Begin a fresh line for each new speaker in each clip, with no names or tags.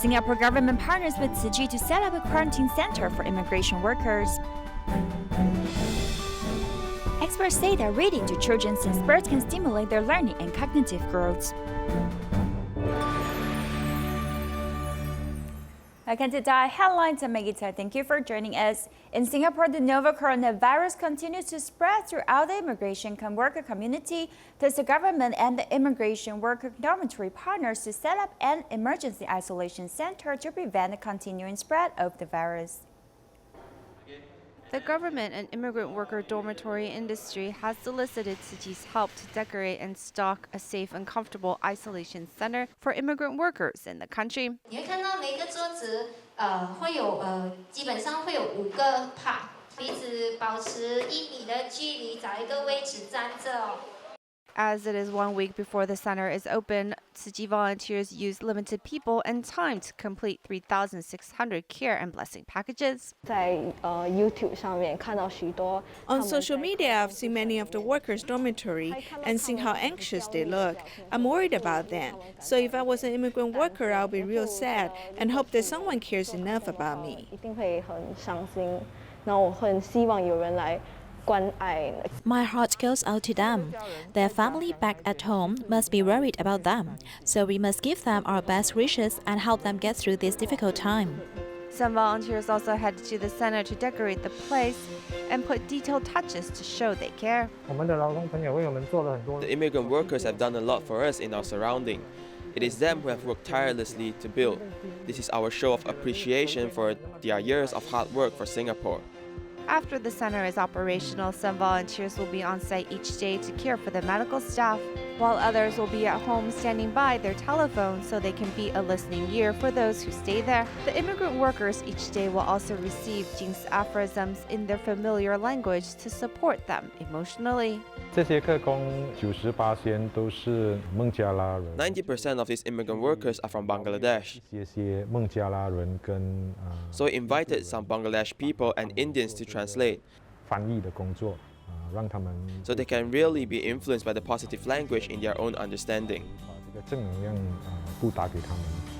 Singapore government partners with Tzu Chi to set up a quarantine center for immigration workers. Experts say that reading to children since birth can stimulate their learning and cognitive growth. Welcome to Diet Headlines. I'm Maggie Tsai. Thank you for joining us. In Singapore, the novel coronavirus continues to spread throughout the immigration worker community. Thus, the government and the immigration worker dormitory partners to set up an emergency isolation center to prevent the continuing spread of the virus.
The government and immigrant worker dormitory industry has solicited Tzu Chi's help to decorate and stock a safe and comfortable isolation center for immigrant workers in the country.
你会看到每个桌子会有基本上会有5个 part， 彼此保持1米的距离，找一个位置站着。
As it is 1 week before the center is open, Tzu Chi volunteers use limited people and time to complete 3,600 care and blessing packages.
On social media, I've seen many of the workers' dormitory and seen how anxious they look. I'm worried about them. So if I was an immigrant worker, I'll be real sad and hope that someone cares enough about me.
My heart goes out to them. Their family back at home must be worried about them, so we must give them our best wishes and help them get through this difficult time.
Some volunteers also headed to the center to decorate the place and put detailed touches to show they care.
The immigrant workers have done a lot for us in our surrounding. It is them who have worked tirelessly to build. This is our show of appreciation for their years of hard work for Singapore.
After the center is operational, some volunteers will be on site each day to care for the medical staff, while others will be at home standing by their telephone so they can be a listening ear for those who stay there. The immigrant workers each day will also receive Jing's aphorisms in their familiar language to support them emotionally.
90% of these immigrant workers are from Bangladesh. So we invited some Bangladesh people and Indians to translate, so they can really be influenced by the positive language in their own understanding.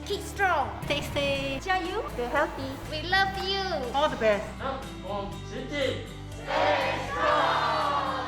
Keep strong, stay safe, 加油, stay healthy. We love you.
All the best.
Stay strong.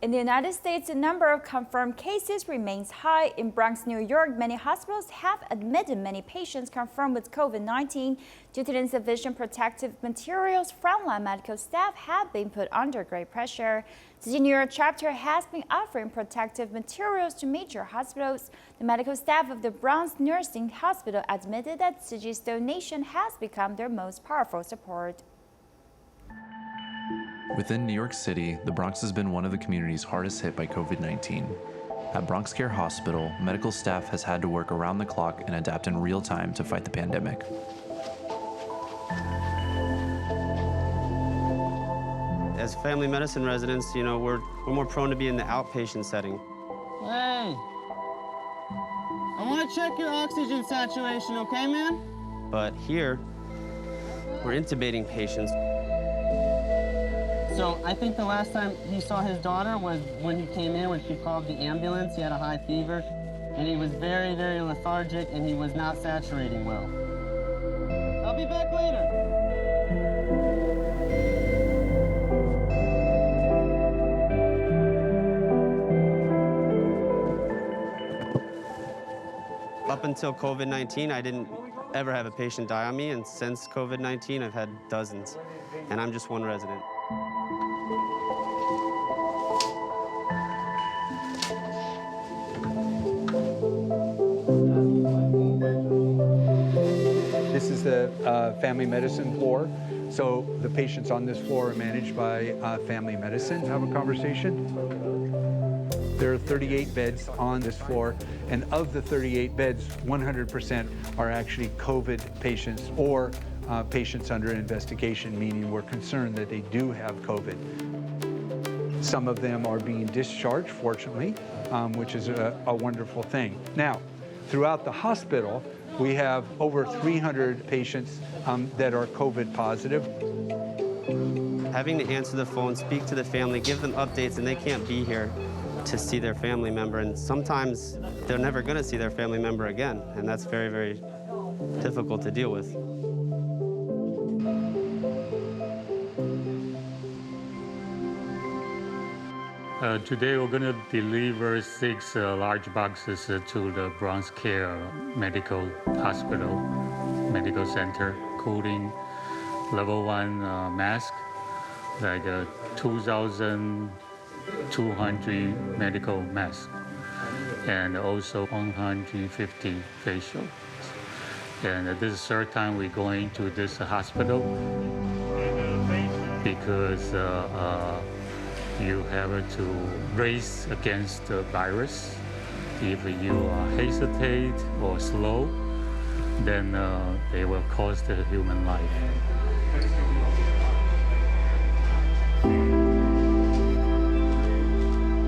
In the United States, the number of confirmed cases remains high. In Bronx, New York, many hospitals have admitted many patients confirmed with COVID-19. Due to the insufficient protective materials, frontline medical staff have been put under great pressure. The New York chapter has been offering protective materials to major hospitals. The medical staff of the Bronx Nursing Hospital admitted that Tzu Chi's donation has become their most powerful support.
Within New York City, the Bronx has been one of the communities hardest hit by COVID-19. At Bronx Care Hospital, medical staff has had to work around the clock and adapt in real time to fight the pandemic.
As family medicine residents, we're more prone to be in the outpatient setting.
Hey, I want to check your oxygen saturation, okay, man?
But here, we're intubating patients.
So I think the last time he saw his daughter was when he came in, when she called the ambulance. He had a high fever, and he was very, very lethargic, and he was not saturating well. I'll be back later.
Up until COVID-19, I didn't ever have a patient die on me, and since COVID-19, I've had dozens, and I'm just one resident.
This is the family medicine floor. So the patients on this floor are managed by family medicine. Have a conversation. There are 38 beds on this floor, and of the 38 beds, 100% are actually COVID patients or patients under investigation, meaning we're concerned that they do have COVID. Some of them are being discharged, fortunately, which is a wonderful thing. Now, throughout the hospital, we have over 300 patients that are COVID positive.
Having to answer the phone, speak to the family, give them updates, and they can't be here. to see their family member, and sometimes they're never going to see their family member again, and that's very, very difficult to deal with.
Today we're going to deliver 6 large boxes to the Bronx Care Medical Hospital, Medical Center, including level 1 mask, like 2,200 medical masks, and also 150 facials. And this is the third time we're going to this hospital because you have to race against the virus. If you hesitate or slow, then they will cost the human life.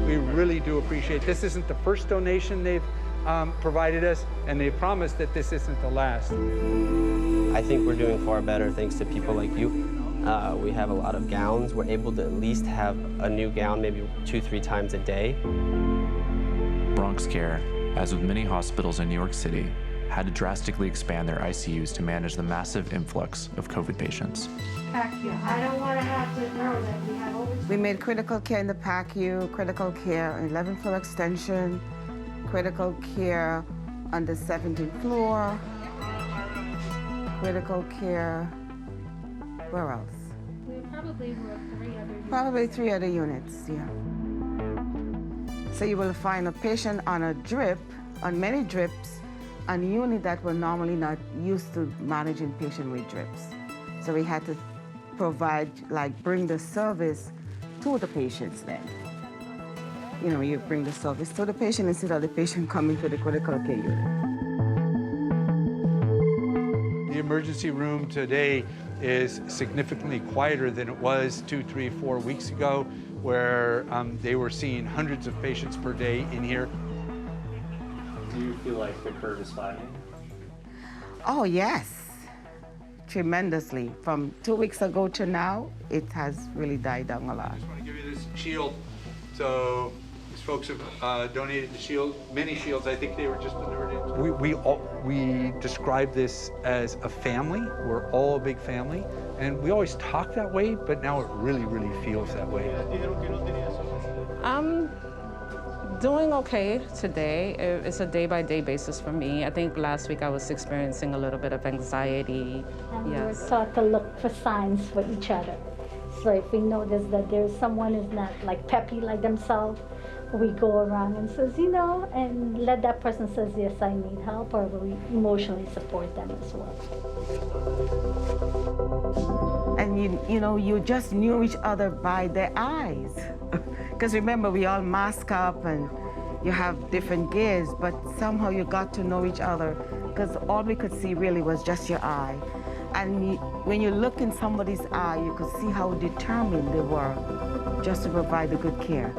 We really do appreciate this. Isn't the first donation they've provided us, and they promised that this isn't the last.
I think we're doing far better thanks to people like you. We have a lot of gowns. We're able to at least have a new gown maybe 2-3 times a day.
Bronx Care, as with many hospitals in New York City, had to drastically expand their ICUs to manage the massive influx of COVID patients.
I don't want to have to know that we have always...
We made critical care in the PACU, critical care 11th floor extension, critical care on the 17th floor, critical care, where else?
We probably were 3 other units.
Probably 3 other units, yeah. So you will find a patient on a drip, on many drips, on a unit that were normally not used to managing patient with drips. So we had to provide, bring the service to the patients then. You know, you bring the service to the patient instead of the patient coming to the critical care unit.
The emergency room today is significantly quieter than it was 2, 3, 4 weeks ago, where they were seeing hundreds of patients per day in here.
Do you feel like the curve is flattening?
Oh, yes, tremendously. From 2 weeks ago to now, it has really died down a lot.
I just want to give you this shield. So these folks have donated the shield, many shields. I think they were just delivered in. We describe this as a family. We're all a big family. And we always talk that way, but now it really, really feels that way.
I'm doing okay today. It's a day-by-day basis for me. I think last week I was experiencing a little bit of anxiety.
And
yes.
we're taught to look for signs for each other. So if we notice that there's someone who's not peppy like themselves, we go around and says, and let that person says, yes, I need help, or we emotionally support them as well.
And you just knew each other by their eyes. Because remember, we all mask up and you have different gears, but somehow you got to know each other because all we could see really was just your eye. And when you look in somebody's eye, you could see how determined they were just to provide the good care.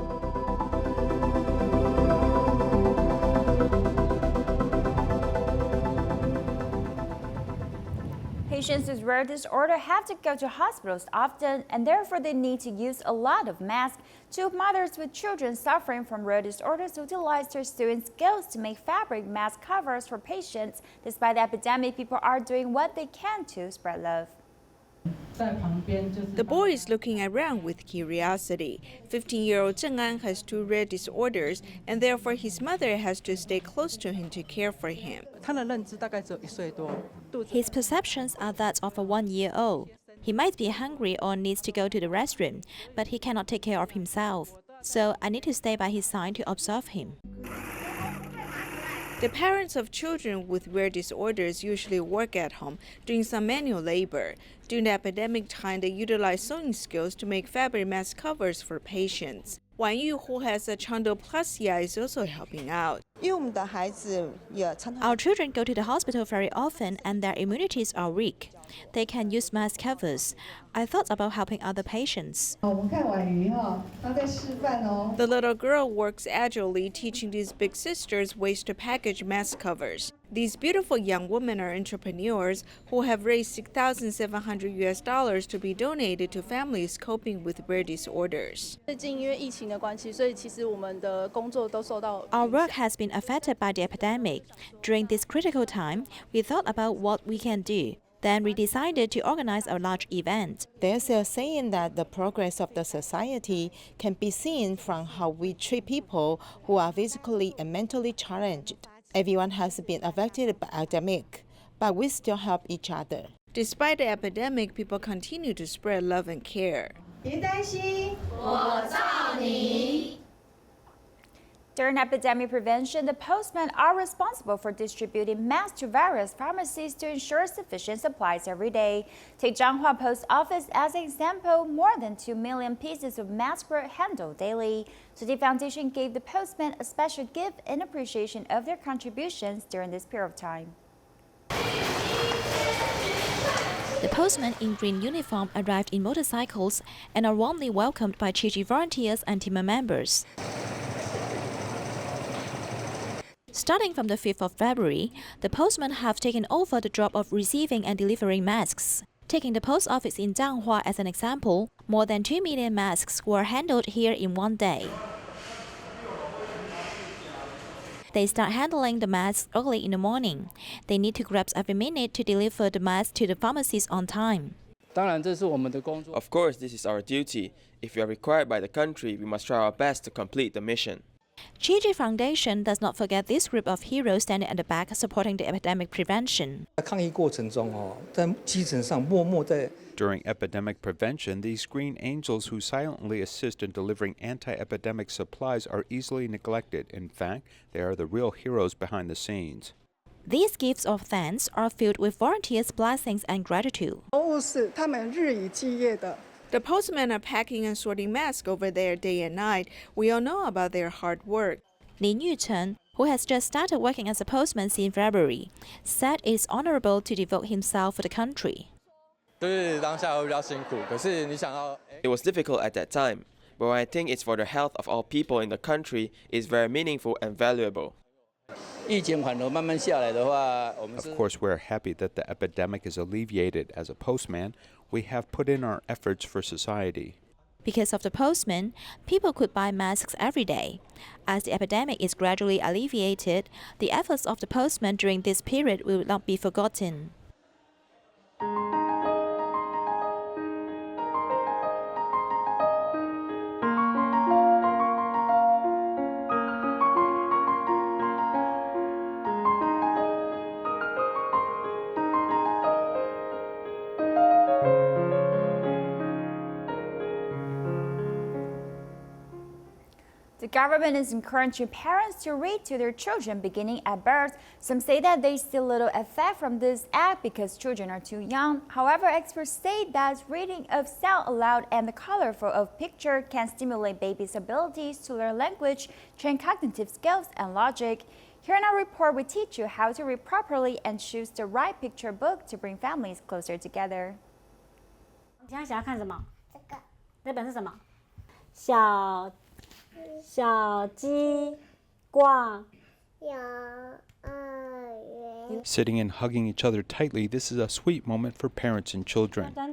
Patients with rare disorder have to go to hospitals often, and therefore they need to use a lot of masks. Two mothers with children suffering from rare disorders utilized their students' skills to make fabric mask covers for patients. Despite the epidemic, people are doing what they can to spread love.
The boy is looking around with curiosity. 15-year-old Zheng An has 2 rare disorders, and therefore his mother has to stay close to him to care for him.
His perceptions are that of a 1-year-old. He might be hungry or needs to go to the restroom, but he cannot take care of himself. So I need to stay by his side to observe him.
The parents of children with rare disorders usually work at home, doing some manual labor. During the epidemic time, they utilize sewing skills to make fabric mask covers for patients. Wang Yu, who has achondroplasia, is also helping out.
Our children go to the hospital very often and their immunities are weak. They can use mask covers. I thought about helping other patients.
The little girl works agilely, teaching these big sisters ways to package mask covers. These beautiful young women are entrepreneurs who have raised $6,700 to be donated to families coping with rare disorders.
Our work has been affected by the epidemic. During this critical time, we thought about what we can do. Then we decided to organize a large event.
There's a saying that the progress of the society can be seen from how we treat people who are physically and mentally challenged. Everyone has been affected by the epidemic, but we still help each other.
Despite the epidemic, people continue to spread love and care.
During epidemic prevention, the postmen are responsible for distributing masks to various pharmacies to ensure sufficient supplies every day. Take Zhanghua Post Office as an example, more than 2 million pieces of masks were handled daily. Tzu Chi Foundation gave the postmen a special gift in appreciation of their contributions during this period of time.
The postmen in green uniform arrived in motorcycles and are warmly welcomed by Tzu Chi volunteers and team members. Starting from the 5th of February, the postmen have taken over the job of receiving and delivering masks. Taking the post office in Zhanghua as an example, more than 2 million masks were handled here in one day. They start handling the masks early in the morning. They need to grab every minute to deliver the masks to the pharmacies on time.
Of course, this is our duty. If we are required by the country, we must try our best to complete the mission.
Tzu Chi Foundation does not forget this group of heroes standing at the back supporting the epidemic prevention.
During epidemic prevention, these green angels who silently assist in delivering anti-epidemic supplies are easily neglected. In fact, they are the real heroes behind the scenes.
These gifts of thanks are filled with volunteers' blessings and gratitude.
The postmen are packing and sorting masks over there day and night. We all know about their hard work.
Lin Yuchen, who has just started working as a postman since February, said it's honorable to devote himself for the country.
It was difficult at that time, but when I think it's for the health of all people in the country, it's very meaningful and valuable.
Of course, we're happy that the epidemic is alleviated. As a postman, we have put in our efforts for society.
Because of the postmen, people could buy masks every day. As the epidemic is gradually alleviated, the efforts of the postmen during this period will not be forgotten.
The government is encouraging parents to read to their children beginning at birth. Some say that they see little effect from this act because children are too young. However, experts say that reading of sound aloud and the colorful of picture can stimulate babies' abilities to learn language, train cognitive skills and logic. Here in our report, we teach you how to read properly and choose the right picture book to bring families closer together.
你现在想要看什么？这个。这本是什么？小鸡逛幼儿园。
Sitting and hugging each other tightly, this is a sweet moment for parents and children.
结果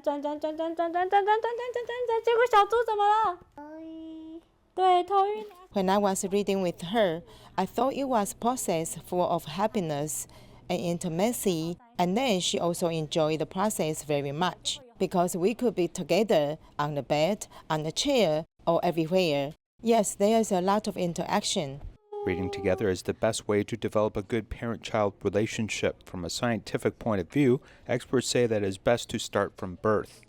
小猪怎么了？对，头晕。
When I was reading with her, I thought it was a process full of happiness and intimacy, and then she also enjoyed the process very much because we could be together on the bed, on the chair, or everywhere. Yes, there is a lot of interaction.
Reading together is the best way to develop a good parent-child relationship. From a scientific point of view, experts say that it is best to start from birth.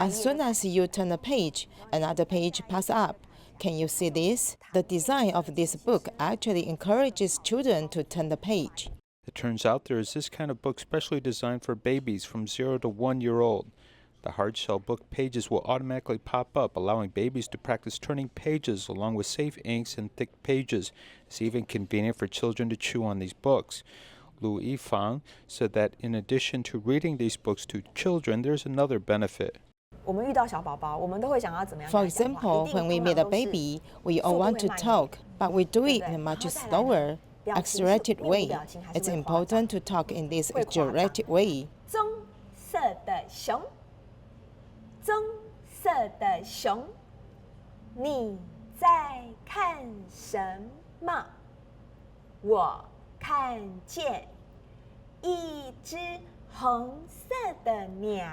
As soon as you turn a page, another page pops up. Can you see this? The design of this book actually encourages children to turn the page.
It turns out there is this kind of book specially designed for babies from 0 to 1 year old. The hard-shell book pages will automatically pop up, allowing babies to practice turning pages along with safe inks and thick pages. It's even convenient for children to chew on these books. Lu Yifang said that in addition to reading these books to children, there's another benefit.
For example, when we meet a baby, we all want to talk, but we do it in a much slower, accelerated way. It's important to talk in this accelerated way.
棕色的熊，你在看什么？我看见一只红色的鸟。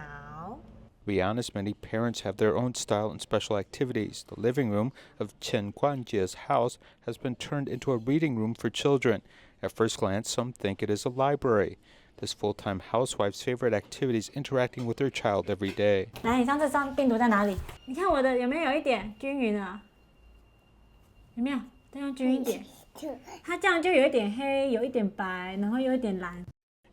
To be honest, many parents have their own style and special activities. The living room of Chen Guanjie's house has been turned into a reading room for children. At first glance, some think it is a library. This full-time housewife's favorite activity is interacting with her child every day.
来，你上这张病毒在哪里？你看我的有没有一点均匀啊？有没有？这样均匀一点。它这样就有一点黑，有一点白，然后有一点蓝。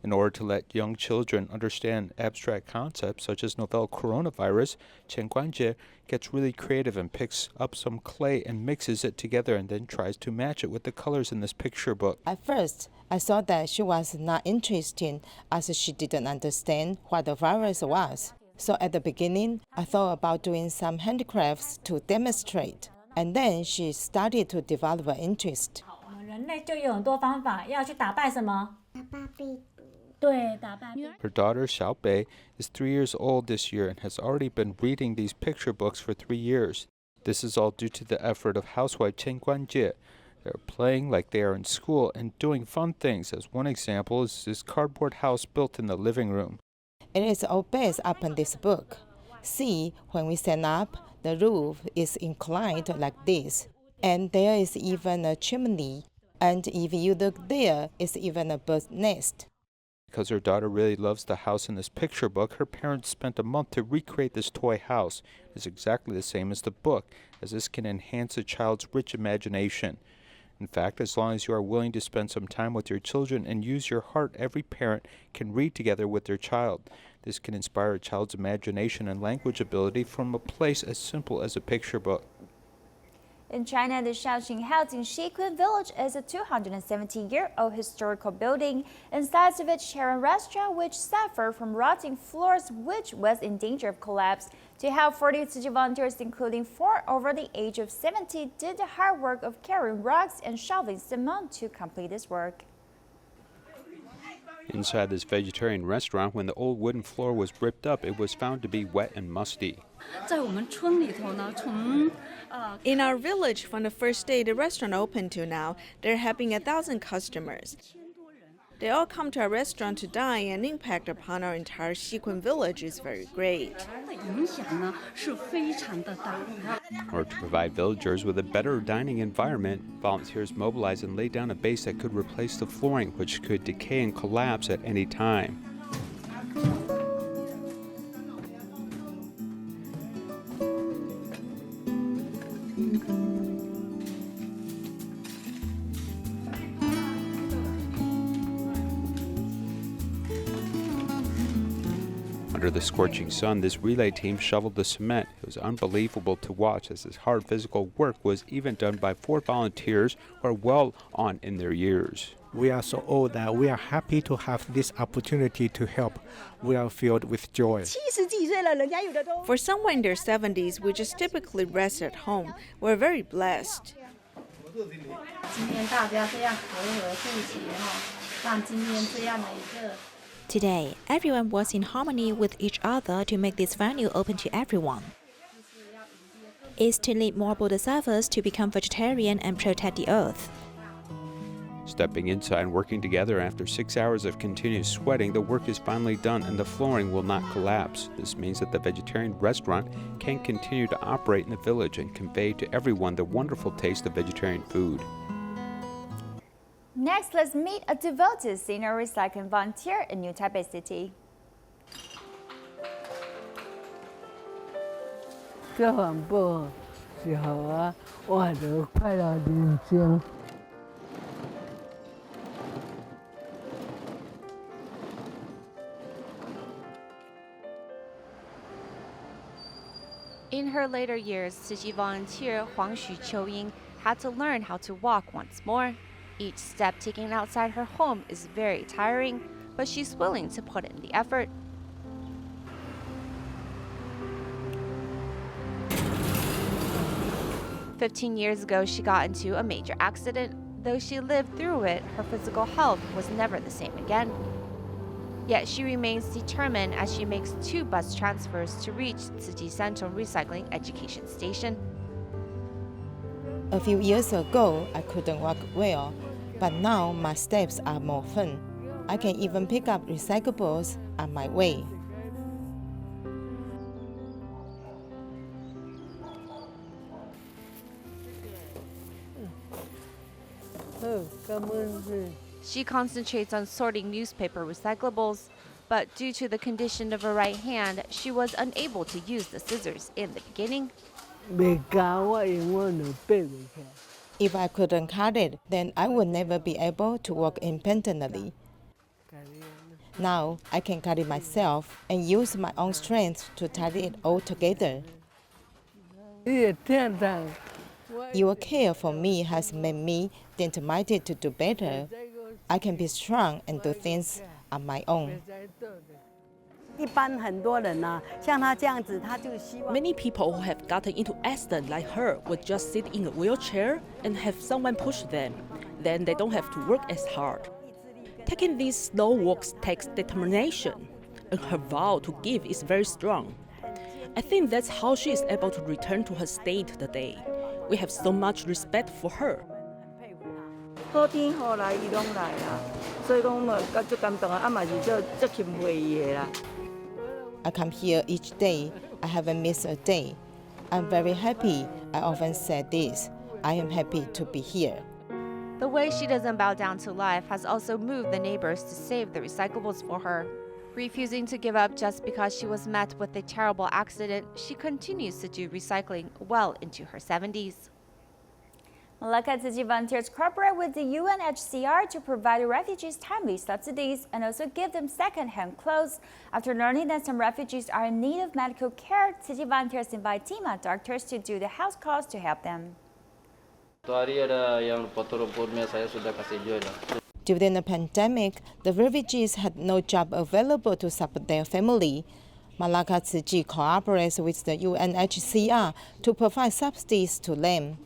In order to let young children understand abstract concepts such as novel coronavirus, Chen Guanjie gets really creative and picks up some clay and mixes it together and then tries to match it with the colors in this picture book.
At first, I thought that she was not interested as she didn't understand what the virus was. So at the beginning, I thought about doing some handicrafts to demonstrate. And then she started to develop an interest.
我们人类就有很多方法要去打败什么？打败病毒。
Her daughter Xiaobei is 3 years old this year and has already been reading these picture books for 3 years. This is all due to the effort of housewife Chen Guanjie. They're playing like they are in school and doing fun things, as one example is this cardboard house built in the living room.
It is all based upon this book. See, when we stand up, the roof is inclined like this, and there is even a chimney, and if you look there, it's even a bird's nest.
Because her daughter really loves the house in this picture book, her parents spent a month to recreate this toy house. It's exactly the same as the book, as this can enhance a child's rich imagination. In fact, as long as you are willing to spend some time with your children and use your heart, every parent can read together with their child. This can inspire a child's imagination and language ability from a place as simple as a picture book.
In China, the Shaoxing House in Xiqun Village is a 270-year-old historical building. Inside of it, share a restaurant which suffered from rotting floors, which was in danger of collapse. To help 40 Tzu Chi volunteers, including 4 over the age of 70, did the hard work of carrying rocks and shoveling cement to complete this work.
Inside this vegetarian restaurant, when the old wooden floor was ripped up, it was found to be wet and musty.
In our village, from the first day the restaurant opened to now, there have been 1,000 customers. They all come to our restaurant to dine, and impact upon our entire Xiqun village is very great.
Or to provide villagers with a better dining environment, volunteers mobilized and laid down a base that could replace the flooring, which could decay and collapse at any time. Under the scorching sun, this relay team shoveled the cement. It was unbelievable to watch, as this hard physical work was even done by 4 volunteers who are well on in their years.
We are so old that we are happy to have this opportunity to help. We are filled with joy.
For someone in their 70s, we just typically rest at home. We're very blessed.
Today, everyone works in harmony with each other to make this venue open to everyone. It's to lead more Bodhisattvas to become vegetarian and protect the earth.
Stepping inside and working together after 6 hours of continuous sweating, the work is finally done and the flooring will not collapse. This means that the vegetarian restaurant can continue to operate in the village and convey to everyone the wonderful taste of vegetarian food.
Next, let's meet a devoted senior recycling volunteer in New Taipei City.
这很不适合我的快乐人生。
In her later years, Tzu Chi volunteer Huang Xu Qiuying had to learn how to walk once more. Each step taken outside her home is very tiring, but she's willing to put in the effort. "15 years ago, she got into a major accident. Though she lived through it, her physical health was never the same again. Yet she remains determined as she makes 2 bus transfers to reach Tzu Chi Central Recycling Education Station.
A few years ago, I couldn't walk well, but now my steps are more fun. I can even pick up recyclables on my way.
She concentrates on sorting newspaper recyclables, but due to the condition of her right hand, she was unable to use the scissors in the beginning.
If I couldn't cut it, then I would never be able to work independently. Now I can cut it myself and use my own strength to tie it all together. Your care for me has made me determined to do better. I can be strong and do things on my own.
Many people who have gotten into accident like her would just sit in a wheelchair and have someone push them. Then they don't have to work as hard. Taking these slow walks takes determination, and her vow to give is very strong. I think that's how she is able to return to her state today. We have so much respect for her.
I come here each day. I haven't missed a day. I'm very happy. I often say this. I am happy to be here.
The way she doesn't bow down to life has also moved the neighbors to save the recyclables for her. Refusing to give up just because she was met with a terrible accident, she continues to do recycling well into her 70s.
Malacca Tzu Chi volunteers cooperate with the UNHCR to provide refugees timely subsidies and also give them second-hand clothes. After learning that some refugees are in need of medical care, Tzu Chi volunteers invite Tima doctors to do the house calls to help them.
During the pandemic, the refugees had no job available to support their family. Malacca Tzu Chi cooperates with the UNHCR to provide subsidies to them.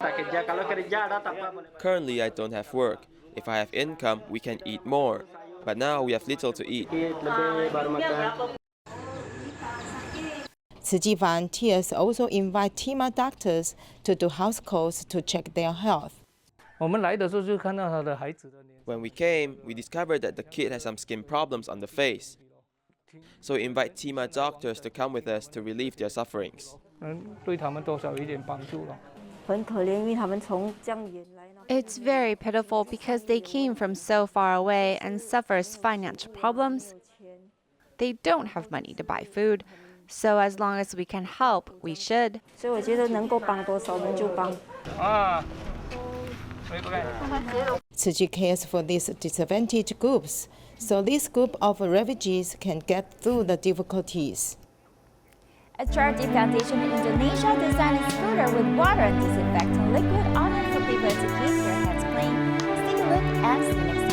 Currently, I don't have work. If I have income, we can eat more. But now we have little to eat.
Tzu Chi volunteers also invite Tima doctors to do house calls to check their health.
When we came, we discovered that the kid has some skin problems on the face. So we invite Tima doctors to come with us to relieve their sufferings.
It's very pitiful because they came from so far away and suffers financial problems. They don't have money to buy food, so as long as we can help, we should.
Tzu Chi cares for these disadvantaged groups, so this group of refugees can get through the difficulties.
A charity foundation in Indonesia designed a scooter with water and disinfectant liquid on it for people to keep their hands clean. Let's take a look and see you next time.